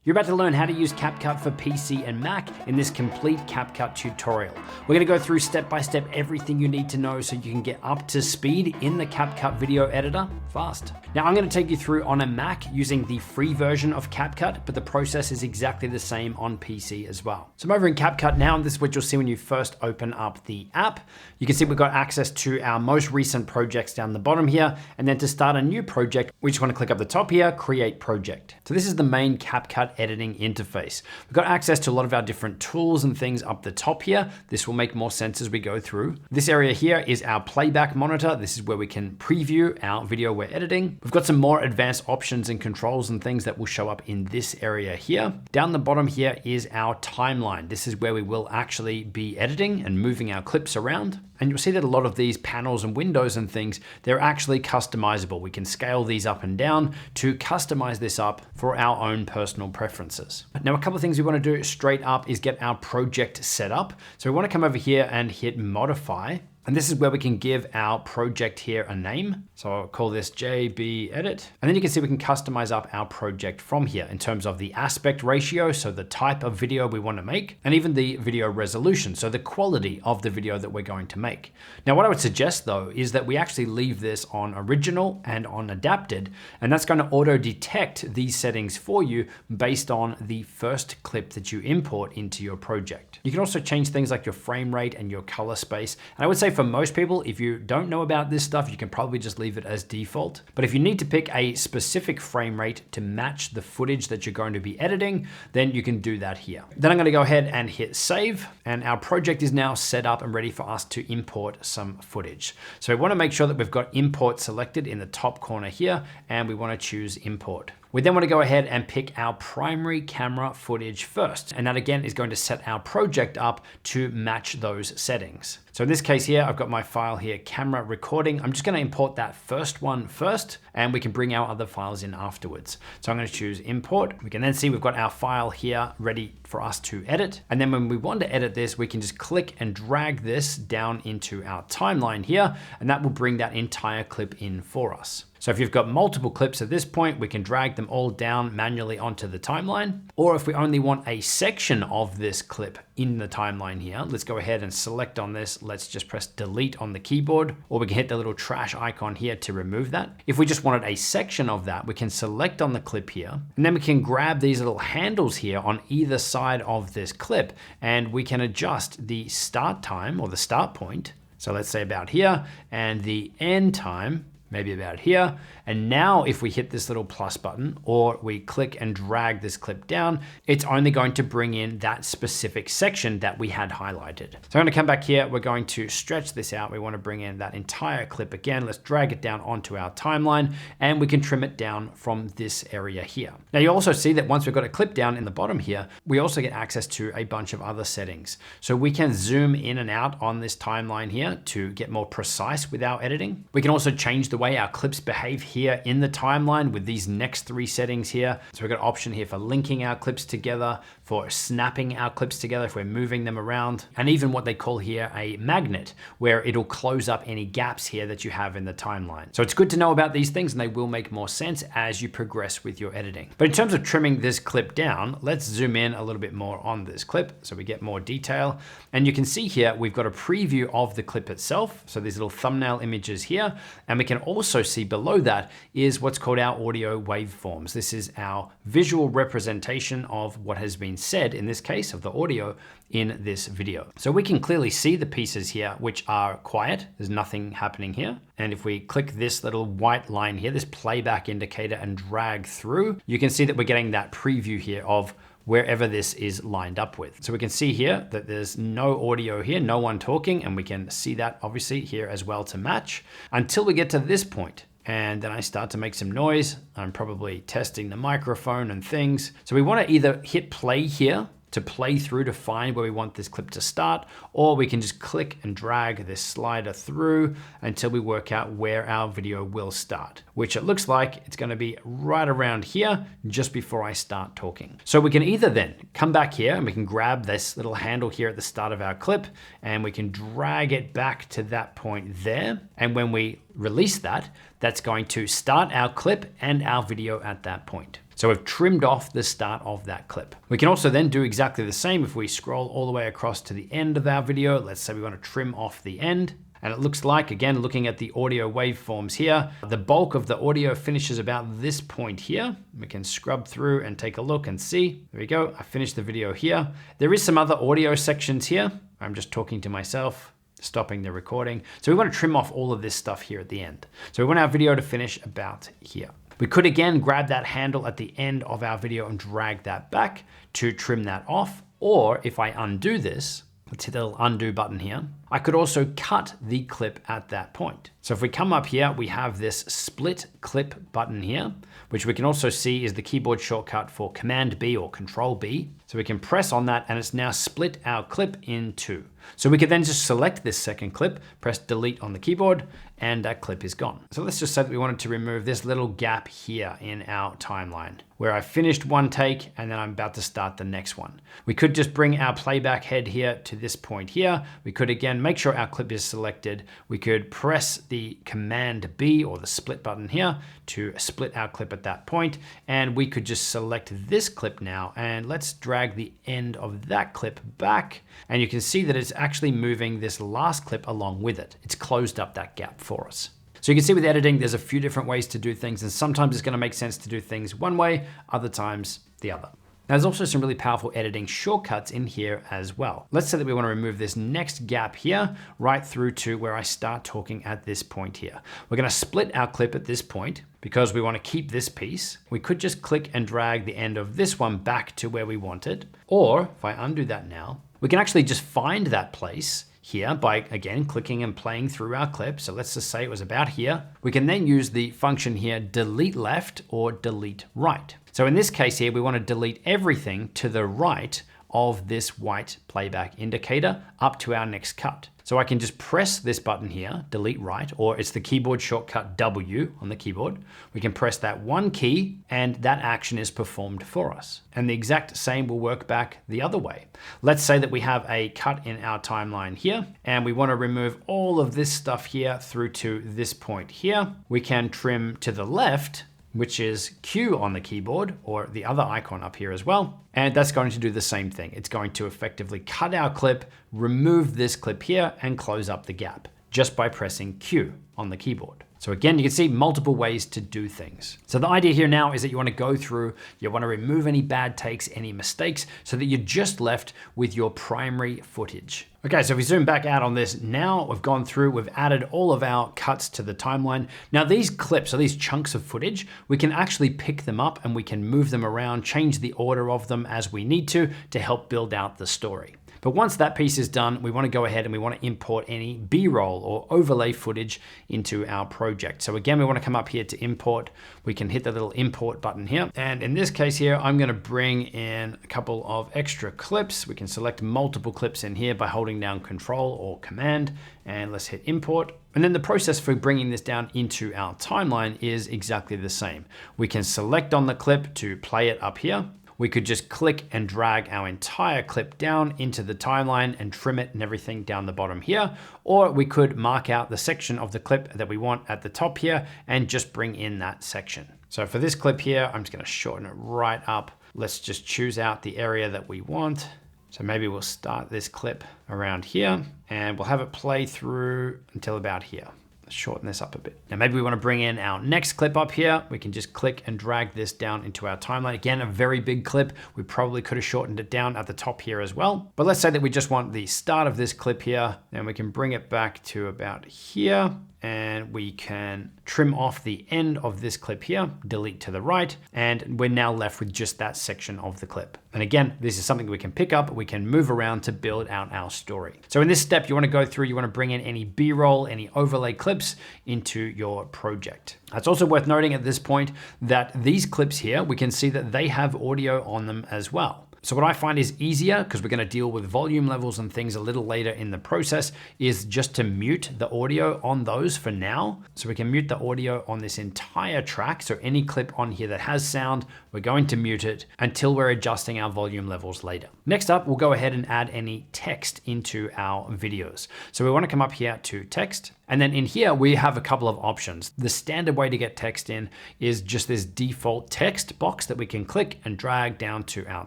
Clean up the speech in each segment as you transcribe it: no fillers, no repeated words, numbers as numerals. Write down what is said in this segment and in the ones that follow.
You're about to learn how to use CapCut for PC and Mac in this complete CapCut tutorial. We're gonna go through step-by-step everything you need to know so you can get up to speed in the CapCut video editor fast. Now I'm gonna take you through on a Mac using the free version of CapCut, but the process is exactly the same on PC as well. So I'm over in CapCut now, and this is what you'll see when you first open up the app. You can see we've got access to our most recent projects down the bottom here, and then to start a new project, we just wanna click up the top here, Create Project. So this is the main CapCut editing interface. We've got access to a lot of our different tools and things up the top here. This will make more sense as we go through. This area here is our playback monitor. This is where we can preview our video we're editing. We've got some more advanced options and controls and things that will show up in this area here. Down the bottom here is our timeline. This is where we will actually be editing and moving our clips around. And you'll see that a lot of these panels and windows and things, they're actually customizable. We can scale these up and down to customize this up for our own personal preferences. Now, a couple of things we want to do straight up is get our project set up. So we want to come over here and hit modify. And this is where we can give our project here a name. So I'll call this JB Edit. And then you can see we can customize up our project from here in terms of the aspect ratio, so the type of video we want to make, and even the video resolution, so the quality of the video that we're going to make. Now, what I would suggest though is that we actually leave this on original and on adapted, and that's going to auto detect these settings for you based on the first clip that you import into your project. You can also change things like your frame rate and your color space. And I would say for most people, if you don't know about this stuff, you can probably just leave it as default. But if you need to pick a specific frame rate to match the footage that you're going to be editing, then you can do that here. Then I'm going to go ahead and hit save, and our project is now set up and ready for us to import some footage. So we want to make sure that we've got import selected in the top corner here, and we want to choose import. We then want to go ahead and pick our primary camera footage first. And that again is going to set our project up to match those settings. So in this case here, I've got my file here, camera recording. I'm just going to import that first one first, and we can bring our other files in afterwards. So I'm going to choose import. We can then see we've got our file here ready for us to edit. And then when we want to edit this, we can just click and drag this down into our timeline here, and that will bring that entire clip in for us. So if you've got multiple clips at this point, we can drag them all down manually onto the timeline. Or if we only want a section of this clip in the timeline here, let's go ahead and select on this. Let's just press delete on the keyboard, or we can hit the little trash icon here to remove that. If we just wanted a section of that, we can select on the clip here, and then we can grab these little handles here on either side of this clip, and we can adjust the start time or the start point. So let's say about here, and the end time, maybe about here. And now if we hit this little plus button, or we click and drag this clip down, it's only going to bring in that specific section that we had highlighted. So I'm going to come back here. We're going to stretch this out. We want to bring in that entire clip again. Let's drag it down onto our timeline, and we can trim it down from this area here. Now you also see that once we've got a clip down in the bottom here, we also get access to a bunch of other settings. So we can zoom in and out on this timeline here to get more precise with our editing. We can also change the way our clips behave here in the timeline with these next three settings here. So we've got an option here for linking our clips together, for snapping our clips together if we're moving them around, and even what they call here a magnet, where it'll close up any gaps here that you have in the timeline. So it's good to know about these things, and they will make more sense as you progress with your editing. But in terms of trimming this clip down, let's zoom in a little bit more on this clip so we get more detail. And you can see here, we've got a preview of the clip itself. So these little thumbnail images here, and we can also see below that is what's called our audio waveforms. This is our visual representation of what has been said, in this case of the audio in this video. So we can clearly see the pieces here which are quiet. There's nothing happening here. And if we click this little white line here, this playback indicator, and drag through, you can see that we're getting that preview here of wherever this is lined up with. So we can see here that there's no audio here, no one talking, and we can see that obviously here as well to match until we get to this point. And then I start to make some noise. I'm probably testing the microphone and things. So we want to either hit play here to play through to find where we want this clip to start, or we can just click and drag this slider through until we work out where our video will start, which it looks like it's going to be right around here just before I start talking. So we can either then come back here and we can grab this little handle here at the start of our clip, and we can drag it back to that point there. And when we release that, that's going to start our clip and our video at that point. So we've trimmed off the start of that clip. We can also then do exactly the same if we scroll all the way across to the end of our video. Let's say we want to trim off the end. And it looks like, again, looking at the audio waveforms here, the bulk of the audio finishes about this point here. We can scrub through and take a look and see. There we go. I finished the video here. There is some other audio sections here. I'm just talking to myself, stopping the recording. So we want to trim off all of this stuff here at the end. So we want our video to finish about here. We could again grab that handle at the end of our video and drag that back to trim that off. Or if I undo this, let's hit the little undo button here. I could also cut the clip at that point. So if we come up here, we have this split clip button here, which we can also see is the keyboard shortcut for Command B or Control B. So we can press on that and it's now split our clip in two. So we could then just select this second clip, press delete on the keyboard, and that clip is gone. So let's just say that we wanted to remove this little gap here in our timeline where I finished one take and then I'm about to start the next one. We could just bring our playback head here to this point here. We could again make sure our clip is selected. We could press the Command B or the split button here to split our clip at that point. And we could just select this clip now and let's drag the end of that clip back. And you can see that it's actually moving this last clip along with it. It's closed up that gap for us. So you can see with editing, there's a few different ways to do things, and sometimes it's going to make sense to do things one way, other times the other. Now, there's also some really powerful editing shortcuts in here as well. Let's say that we want to remove this next gap here, right through to where I start talking at this point here. We're going to split our clip at this point because we want to keep this piece. We could just click and drag the end of this one back to where we want it. Or if I undo that now, we can actually just find that place here by, again, clicking and playing through our clip. So let's just say it was about here. We can then use the function here, delete left or delete right. So in this case here, we want to delete everything to the right of this white playback indicator up to our next cut. So I can just press this button here, delete right, or it's the keyboard shortcut W on the keyboard. We can press that one key and that action is performed for us. And the exact same will work back the other way. Let's say that we have a cut in our timeline here and we want to remove all of this stuff here through to this point here. We can trim to the left, which is Q on the keyboard, or the other icon up here as well. And that's going to do the same thing. It's going to effectively cut our clip, remove this clip here, and close up the gap just by pressing Q on the keyboard. So again, you can see multiple ways to do things. So the idea here now is that you want to go through, you want to remove any bad takes, any mistakes, so that you're just left with your primary footage. Okay, so if we zoom back out on this, now we've gone through, we've added all of our cuts to the timeline. Now these clips, or these chunks of footage, we can actually pick them up and we can move them around, change the order of them as we need to help build out the story. But once that piece is done, we want to go ahead and we want to import any B-roll or overlay footage into our project. So again, we want to come up here to import. We can hit the little import button here. And in this case here, I'm going to bring in a couple of extra clips. We can select multiple clips in here by holding down Control or Command, and let's hit import. And then the process for bringing this down into our timeline is exactly the same. We can select on the clip to play it up here. We could just click and drag our entire clip down into the timeline and trim it and everything down the bottom here. Or we could mark out the section of the clip that we want at the top here and just bring in that section. So for this clip here, I'm just going to shorten it right up. Let's just choose out the area that we want. So maybe we'll start this clip around here and we'll have it play through until about here. Shorten this up a bit. Now maybe we want to bring in our next clip up here. We can just click and drag this down into our timeline. Again, a very big clip. We probably could have shortened it down at the top here as well. But let's say that we just want the start of this clip here, and we can bring it back to about here. And we can trim off the end of this clip here, delete to the right, and we're now left with just that section of the clip. And again, this is something we can pick up, we can move around to build out our story. So in this step, you want to go through, you want to bring in any B-roll, any overlay clips into your project. It's also worth noting at this point that these clips here, we can see that they have audio on them as well. So what I find is easier, because we're going to deal with volume levels and things a little later in the process, is just to mute the audio on those for now. So we can mute the audio on this entire track. So any clip on here that has sound, we're going to mute it until we're adjusting our volume levels later. Next up, we'll go ahead and add any text into our videos. So we want to come up here to text. And then in here, we have a couple of options. The standard way to get text in is just this default text box that we can click and drag down to our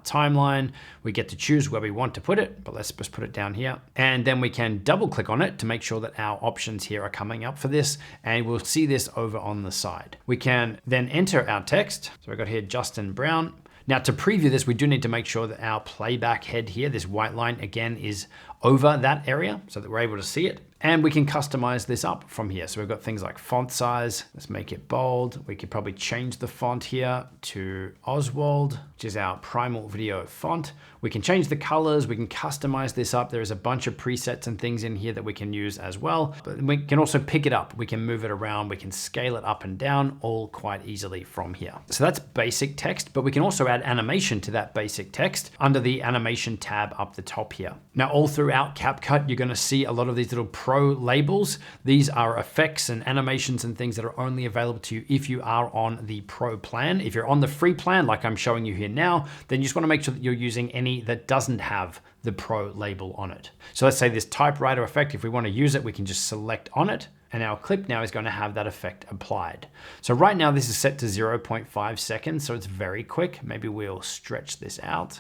timeline. We get to choose where we want to put it, but let's just put it down here. And then we can double click on it to make sure that our options here are coming up for this. And we'll see this over on the side. We can then enter our text. So we've got here Justin Brown. Now to preview this, we do need to make sure that our playback head here, this white line again, is over that area so that we're able to see it. And we can customize this up from here. So we've got things like font size. Let's make it bold. We could probably change the font here to Oswald, which is our Primal video font. We can change the colors. We can customize this up. There's a bunch of presets and things in here that we can use as well. But we can also pick it up. We can move it around. We can scale it up and down all quite easily from here. So that's basic text, but we can also add animation to that basic text under the animation tab up the top here. Now, all throughout CapCut, you're going to see a lot of these little Pro labels. These are effects and animations and things that are only available to you if you are on the Pro plan. If you're on the free plan, like I'm showing you here now, then you just want to make sure that you're using any that doesn't have the Pro label on it. So let's say this typewriter effect, if we want to use it, we can just select on it. And our clip now is going to have that effect applied. So right now this is set to 0.5 seconds, so it's very quick. Maybe we'll stretch this out.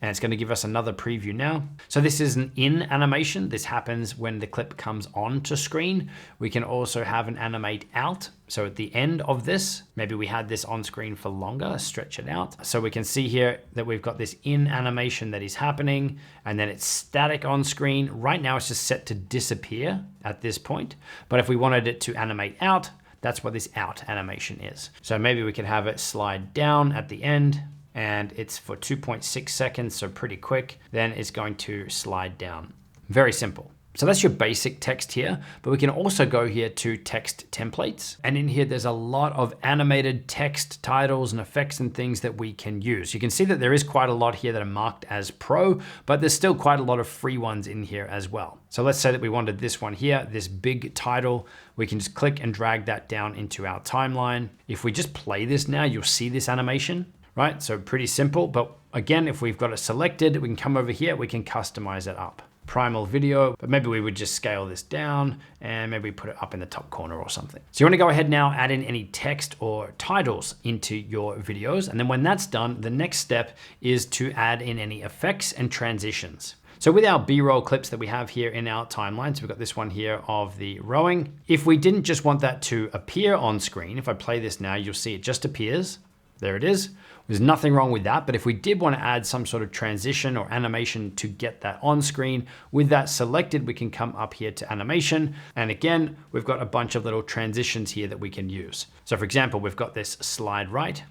And it's going to give us another preview now. So this is an in animation. This happens when the clip comes onto screen. We can also have an animate out. So at the end of this, maybe we had this on screen for longer, stretch it out. So we can see here that we've got this in animation that is happening, and then it's static on screen. Right now it's just set to disappear at this point. But if we wanted it to animate out, that's what this out animation is. So maybe we could have it slide down at the end, and it's for 2.6 seconds, so pretty quick. Then it's going to slide down. Very simple. So that's your basic text here, but we can also go here to text templates. And in here, there's a lot of animated text titles and effects and things that we can use. You can see that there is quite a lot here that are marked as Pro, but there's still quite a lot of free ones in here as well. So let's say that we wanted this one here, this big title. We can just click and drag that down into our timeline. If we just play this now, you'll see this animation. Right, so pretty simple, but again, if we've got it selected, we can come over here, we can customize it up. Primal video, but maybe we would just scale this down and maybe put it up in the top corner or something. So you want to go ahead now, add in any text or titles into your videos. And then when that's done, the next step is to add in any effects and transitions. So with our B-roll clips that we have here in our timeline, so we've got this one here of the rowing. If we didn't just want that to appear on screen, if I play this now, you'll see it just appears. There it is. There's nothing wrong with that, but if we did want to add some sort of transition or animation to get that on screen, with that selected, we can come up here to animation. And again, we've got a bunch of little transitions here that we can use. So for example, we've got this slide right.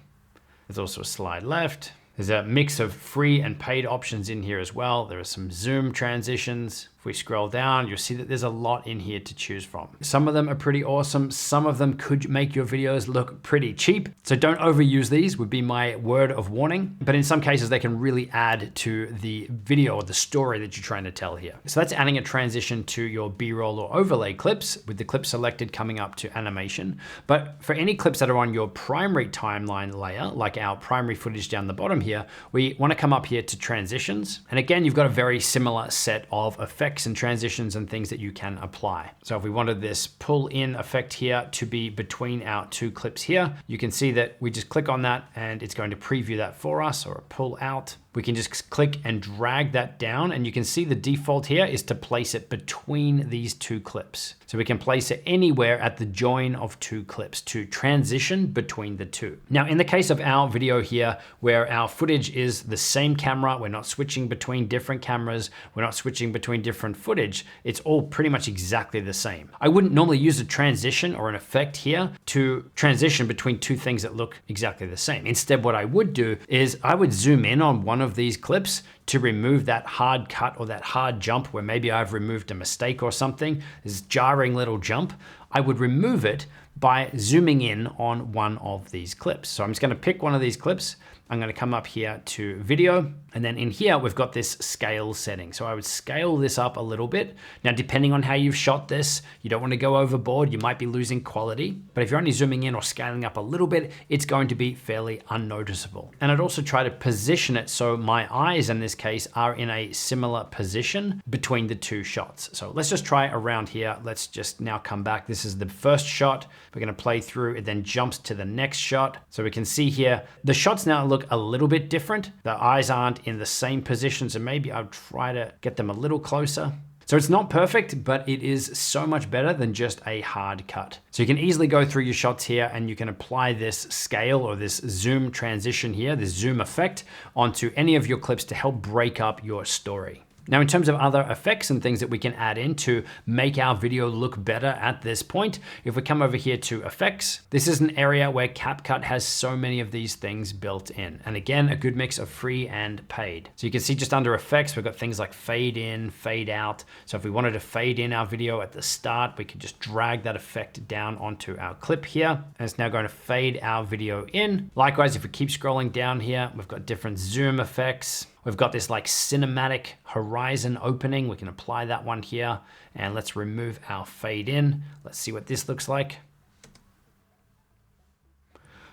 There's also a slide left. There's a mix of free and paid options in here as well. There are some zoom transitions. If we scroll down, you'll see that there's a lot in here to choose from. Some of them are pretty awesome. Some of them could make your videos look pretty cheap. So don't overuse these would be my word of warning. But in some cases, they can really add to the video or the story that you're trying to tell here. So that's adding a transition to your B-roll or overlay clips with the clip selected coming up to animation. But for any clips that are on your primary timeline layer, like our primary footage down the bottom here, we want to come up here to transitions. And again, you've got a very similar set of effects and transitions and things that you can apply. So if we wanted this pull in effect here to be between our two clips here, you can see that we just click on that and it's going to preview that for us, or a pull out. We can just click and drag that down, and you can see the default here is to place it between these two clips. So we can place it anywhere at the join of two clips to transition between the two. Now, in the case of our video here, where our footage is the same camera, we're not switching between different cameras, we're not switching between different footage, it's all pretty much exactly the same. I wouldn't normally use a transition or an effect here to transition between two things that look exactly the same. Instead, what I would do is I would zoom in on one of these clips to remove that hard cut or that hard jump where maybe I've removed a mistake or something, this jarring little jump. I would remove it by zooming in on one of these clips. So I'm just going to pick one of these clips I'm going to come up here to video, and then in here, we've got this scale setting. So I would scale this up a little bit. Now, depending on how you've shot this, you don't want to go overboard. You might be losing quality, but if you're only zooming in or scaling up a little bit, it's going to be fairly unnoticeable. And I'd also try to position it so my eyes in this case are in a similar position between the two shots. So let's just try around here. Let's just now come back. This is the first shot. We're going to play through. It then jumps to the next shot. So we can see here, the shots now look a little bit different. The eyes aren't in the same position. So maybe I'll try to get them a little closer. So it's not perfect, but it is so much better than just a hard cut. So you can easily go through your shots here and you can apply this scale or this zoom transition here, this zoom effect onto any of your clips to help break up your story. Now, in terms of other effects and things that we can add in to make our video look better at this point, if we come over here to effects, this is an area where CapCut has so many of these things built in. And again, a good mix of free and paid. So you can see just under effects, we've got things like fade in, fade out. So if we wanted to fade in our video at the start, we could just drag that effect down onto our clip here. And it's now going to fade our video in. Likewise, if we keep scrolling down here, we've got different zoom effects. We've got this like cinematic horizon opening. We can apply that one here, and let's remove our fade in. Let's see what this looks like.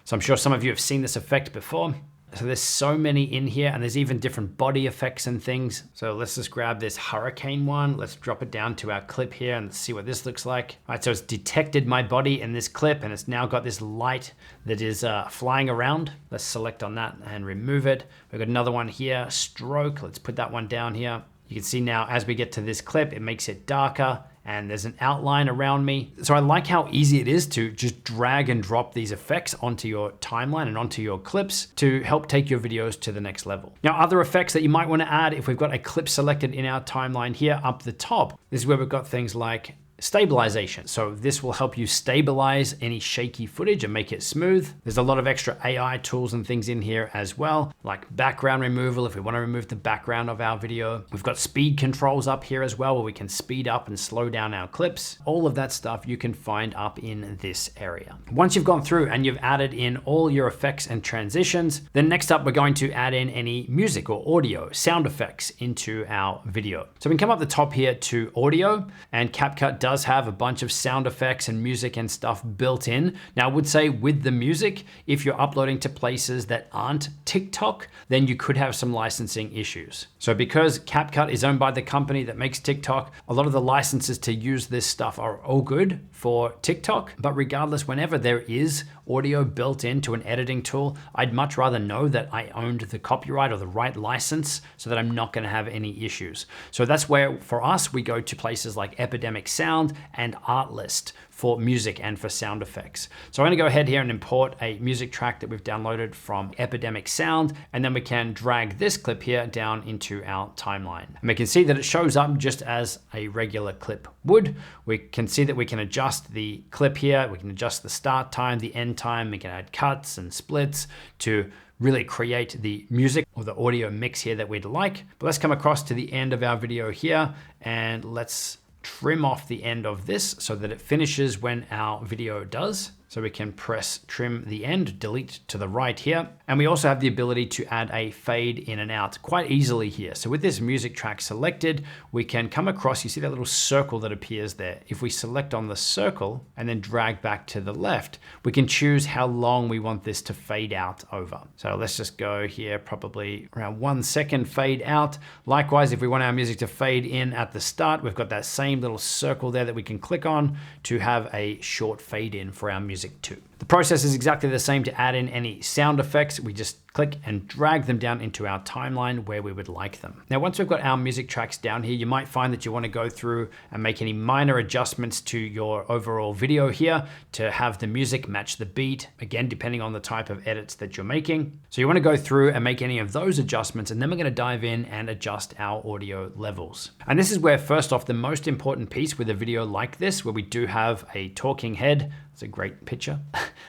So I'm sure some of you have seen this effect before. So there's so many in here, and there's even different body effects and things. So let's just grab this hurricane one. Let's drop it down to our clip here and see what this looks like. All right, so it's detected my body in this clip, and it's now got this light that is flying around. Let's select on that and remove it. We've got another one here, stroke. Let's put that one down here. You can see now as we get to this clip, it makes it darker, and there's an outline around me. So I like how easy it is to just drag and drop these effects onto your timeline and onto your clips to help take your videos to the next level. Now, other effects that you might want to add, if we've got a clip selected in our timeline here up the top, this is where we've got things like stabilization. So this will help you stabilize any shaky footage and make it smooth. There's a lot of extra AI tools and things in here as well, like background removal if we want to remove the background of our video. We've got speed controls up here as well, where we can speed up and slow down our clips. All of that stuff you can find up in this area. Once you've gone through and you've added in all your effects and transitions, then next up we're going to add in any music or audio, sound effects into our video. So we can come up the top here to audio, and CapCut does have a bunch of sound effects and music and stuff built in. Now I would say with the music, if you're uploading to places that aren't TikTok, then you could have some licensing issues. So because CapCut is owned by the company that makes TikTok, a lot of the licenses to use this stuff are all good for TikTok, but regardless, whenever there is audio built into an editing tool, I'd much rather know that I owned the copyright or the right license so that I'm not going to have any issues. So that's where for us, we go to places like Epidemic Sound and Artlist for music and for sound effects. So I'm going to go ahead here and import a music track that we've downloaded from Epidemic Sound, and then we can drag this clip here down into our timeline. And we can see that it shows up just as a regular clip would. We can see that we can adjust the clip here. We can adjust the start time, the end time. We can add cuts and splits to really create the music or the audio mix here that we'd like. But let's come across to the end of our video here, and let's trim off the end of this so that it finishes when our video does. So we can press trim the end, delete to the right here. And we also have the ability to add a fade in and out quite easily here. So with this music track selected, we can come across, you see that little circle that appears there. If we select on the circle and then drag back to the left, we can choose how long we want this to fade out over. So let's just go here, probably around 1 second fade out. Likewise, if we want our music to fade in at the start, we've got that same little circle there that we can click on to have a short fade in for our music too. The process is exactly the same to add in any sound effects. We just click and drag them down into our timeline where we would like them. Now, once we've got our music tracks down here, you might find that you want to go through and make any minor adjustments to your overall video here to have the music match the beat, again, depending on the type of edits that you're making. So you want to go through and make any of those adjustments, and then we're going to dive in and adjust our audio levels. And this is where, first off, the most important piece with a video like this, where we do have a talking head, it's a great picture,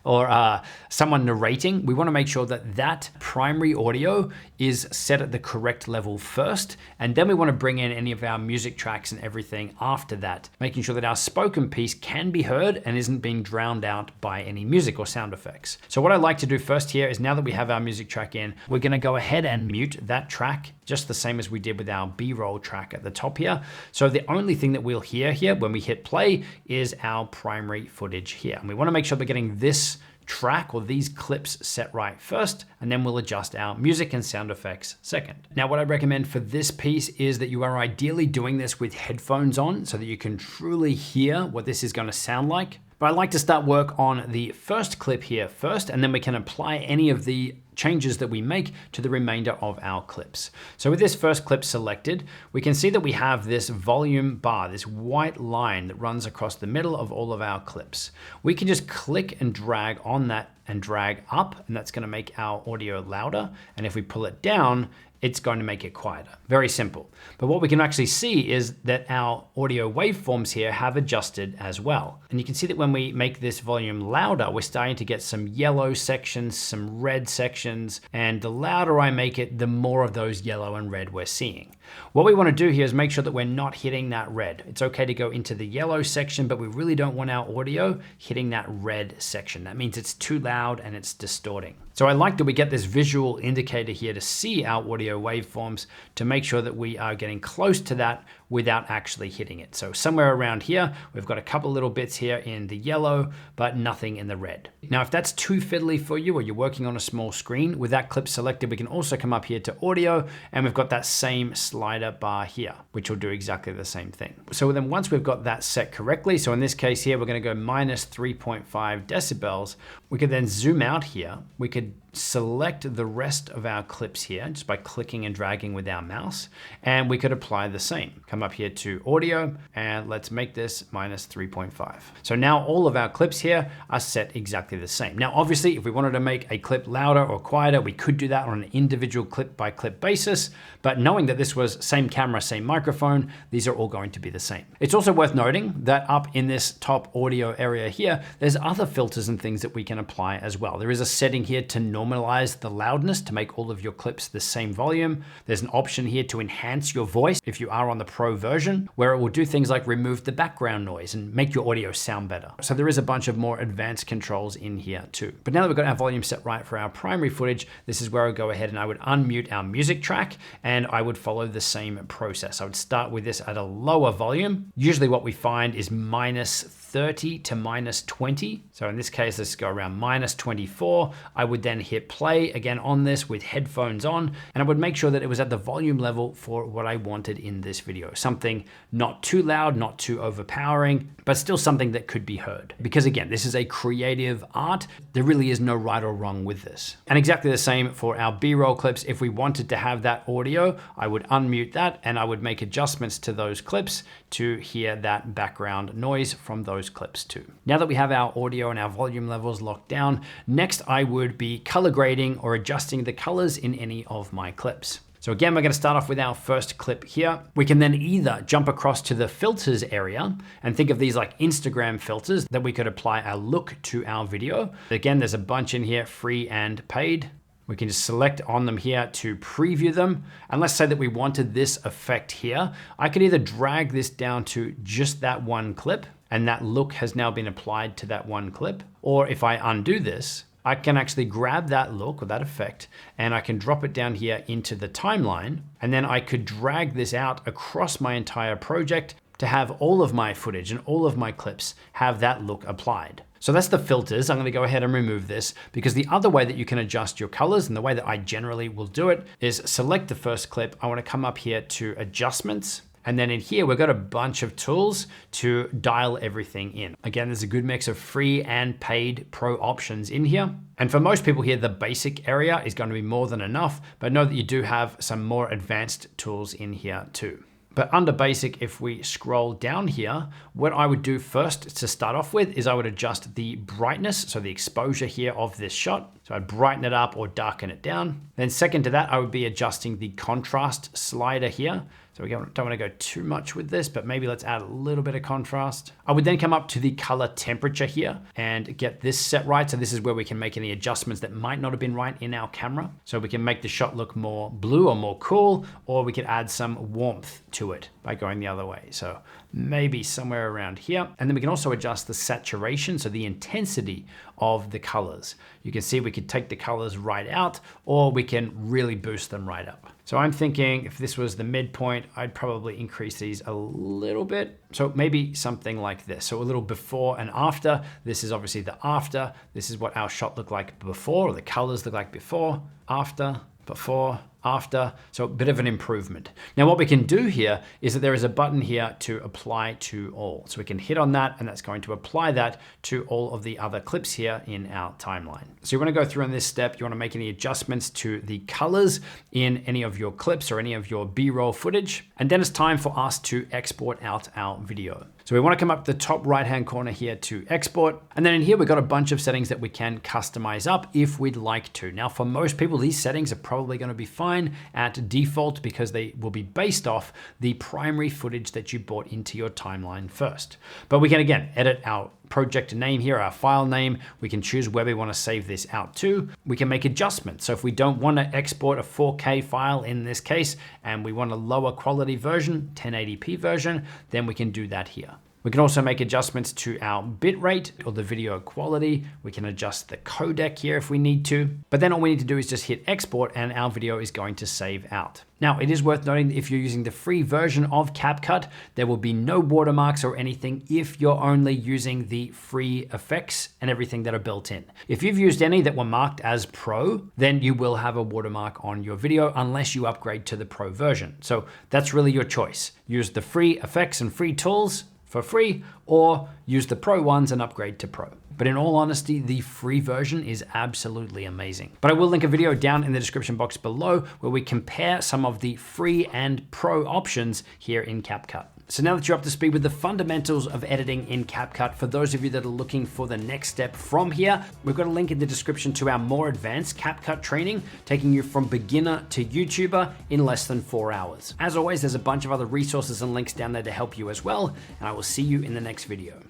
or someone narrating, we want to make sure that that primary audio is set at the correct level first, and then we want to bring in any of our music tracks and everything after that, making sure that our spoken piece can be heard and isn't being drowned out by any music or sound effects. So what I like to do first here is, now that we have our music track in, we're going to go ahead and mute that track just the same as we did with our B-roll track at the top here. So the only thing that we'll hear here when we hit play is our primary footage here. And we want to make sure we're getting this track or these clips set right first, and then we'll adjust our music and sound effects second. Now, what I recommend for this piece is that you are ideally doing this with headphones on so that you can truly hear what this is going to sound like. But I like to start work on the first clip here first, and then we can apply any of the changes that we make to the remainder of our clips. So with this first clip selected, we can see that we have this volume bar, this white line that runs across the middle of all of our clips. We can just click and drag on that and drag up, and that's going to make our audio louder. And if we pull it down, it's going to make it quieter. Very simple. But what we can actually see is that our audio waveforms here have adjusted as well. And you can see that when we make this volume louder, we're starting to get some yellow sections, some red sections, and the louder I make it, the more of those yellow and red we're seeing. What we want to do here is make sure that we're not hitting that red. It's okay to go into the yellow section, but we really don't want our audio hitting that red section. That means it's too loud and it's distorting. So I like that we get this visual indicator here to see our audio waveforms to make sure that we are getting close to that without actually hitting it. So somewhere around here, we've got a couple little bits here in the yellow, but nothing in the red. Now, if that's too fiddly for you, or you're working on a small screen, with that clip selected, we can also come up here to audio, and we've got that same slider bar here, which will do exactly the same thing. So then once we've got that set correctly, so in this case here, we're gonna go minus 3.5 decibels, we could then zoom out here. We could select the rest of our clips here just by clicking and dragging with our mouse, and we could apply the same. Come up here to audio, and let's make this minus 3.5. So now all of our clips here are set exactly the same. Now, obviously, if we wanted to make a clip louder or quieter, we could do that on an individual clip by clip basis, but knowing that this was same camera, same microphone, these are all going to be the same. It's also worth noting that up in this top audio area here, there's other filters and things that we can apply as well. There is a setting here to normalize the loudness to make all of your clips the same volume. There's an option here to enhance your voice if you are on the Pro version, where it will do things like remove the background noise and make your audio sound better. So there is a bunch of more advanced controls in here too. But now that we've got our volume set right for our primary footage, this is where I would go ahead and I would unmute our music track, and I would follow the same process. I would start with this at a lower volume. Usually what we find is minus 30 to minus 20. So in this case, let's go around minus 24. I would then hit play again on this with headphones on, and I would make sure that it was at the volume level for what I wanted in this video. Something not too loud, not too overpowering, but still something that could be heard. Because again, this is a creative art. There really is no right or wrong with this. And exactly the same for our B-roll clips. If we wanted to have that audio, I would unmute that and I would make adjustments to those clips to hear that background noise from those clips too. Now that we have our audio and our volume levels locked down, next I would be color grading or adjusting the colors in any of my clips. So again, we're going to start off with our first clip here. We can then either jump across to the filters area and think of these like Instagram filters that we could apply a look to our video. Again, there's a bunch in here, free and paid. We can just select on them here to preview them. And let's say that we wanted this effect here. I could either drag this down to just that one clip, and that look has now been applied to that one clip. Or if I undo this, I can actually grab that look or that effect and I can drop it down here into the timeline. And then I could drag this out across my entire project to have all of my footage and all of my clips have that look applied. So that's the filters. I'm going to go ahead and remove this because the other way that you can adjust your colors, and the way that I generally will do it, is select the first clip. I want to come up here to adjustments. And then in here, we've got a bunch of tools to dial everything in. Again, there's a good mix of free and paid pro options in here. And for most people here, the basic area is going to be more than enough, but know that you do have some more advanced tools in here too. But under basic, if we scroll down here, what I would do first to start off with is I would adjust the brightness, so the exposure here of this shot. So I'd brighten it up or darken it down. Then second to that, I would be adjusting the contrast slider here. So we don't want to go too much with this, but maybe let's add a little bit of contrast. I would then come up to the color temperature here and get this set right. So this is where we can make any adjustments that might not have been right in our camera. So we can make the shot look more blue or more cool, or we could add some warmth to it by going the other way. So maybe somewhere around here. And then we can also adjust the saturation, so the intensity of the colors. You can see we could take the colors right out, or we can really boost them right up. So I'm thinking if this was the midpoint, I'd probably increase these a little bit. So maybe something like this. So a little before and after. This is obviously the after. This is what our shot looked like before, or the colors look like before, after, before, after. So a bit of an improvement. Now what we can do here is that there is a button here to apply to all. So we can hit on that, and that's going to apply that to all of the other clips here in our timeline. So you want to go through on this step. You want to make any adjustments to the colors in any of your clips or any of your B-roll footage. And then it's time for us to export out our video. So we want to come up to the top right-hand corner here to export. And then in here, we've got a bunch of settings that we can customize up if we'd like to. Now, for most people, these settings are probably going to be fine at default because they will be based off the primary footage that you brought into your timeline first. But we can, again, edit our project name here, our file name. We can choose where we want to save this out to. We can make adjustments. So if we don't want to export a 4K file in this case, and we want a lower quality version, 1080p version, then we can do that here. We can also make adjustments to our bitrate or the video quality. We can adjust the codec here if we need to, but then all we need to do is just hit export and our video is going to save out. Now, it is worth noting that if you're using the free version of CapCut, there will be no watermarks or anything if you're only using the free effects and everything that are built in. If you've used any that were marked as Pro, then you will have a watermark on your video unless you upgrade to the Pro version. So that's really your choice. Use the free effects and free tools for free, or use the Pro ones and upgrade to Pro. But in all honesty, the free version is absolutely amazing. But I will link a video down in the description box below where we compare some of the free and Pro options here in CapCut. So now that you're up to speed with the fundamentals of editing in CapCut, for those of you that are looking for the next step from here, we've got a link in the description to our more advanced CapCut training, taking you from beginner to YouTuber in less than 4 hours. As always, there's a bunch of other resources and links down there to help you as well, and I will see you in the next video.